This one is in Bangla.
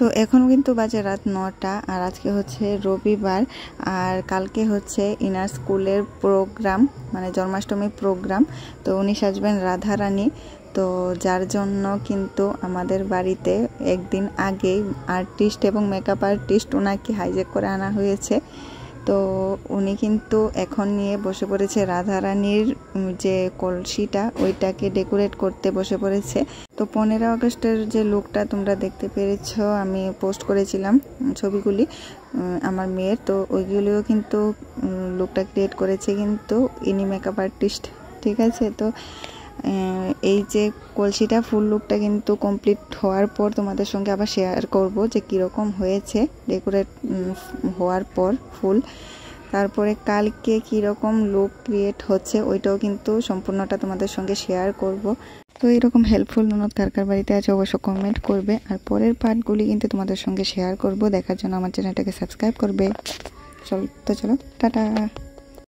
তো এখন কিন্তু বাজে রাত 9টা আর আজকে হচ্ছে রবিবার আর কালকে হচ্ছে ইনার স্কুলের প্রোগ্রাম মানে জন্মাষ্টমী প্রোগ্রাম। তো উনি সাজবেন রাধা রানী। তো যার জন্য কিন্তু আমাদের বাড়িতে একদিন আগেই আর্টিস্ট এবং মেকআপ আর্টিস্ট ওনাকে হাইজ্যাক করে আনা হয়েছে। তো উনি কিন্তু এখন নিয়ে বসে পড়েছে রাধা রানীর যে কলসিটা ওইটাকে ডেকোরেট করতে বসে পড়েছে। তো 15 আগস্টের যে লুকটা তোমরা দেখতে পেরেছো আমি পোস্ট করেছিলাম ছবিগুলি আমার মেয়ের, তো ওইগুলিও কিন্তু লুকটা ক্রিয়েট করেছে কিন্তু ইনি মেকআপ আর্টিস্ট, ঠিক আছে। তো এই যে কলসিটা ফুল লুকটা কিন্তু কমপ্লিট হওয়ার পর তোমাদের সঙ্গে আবার শেয়ার করব যে কীরকম হয়েছে ডেকোরেট হওয়ার পর ফুল। তারপরে কালকে কীরকম লুক ক্রিয়েট হচ্ছে ওইটাও কিন্তু সম্পূর্ণটা তোমাদের সঙ্গে শেয়ার করব। তো এরকম হেল্পফুল ননদ কার কার বাড়িতে আছে অবশ্য কমেন্ট করবে। আর পরের পার্টগুলি কিন্তু তোমাদের সঙ্গে শেয়ার করব। দেখার জন্য আমার চ্যানেলটাকে সাবস্ক্রাইব করবে। চলো টাটা।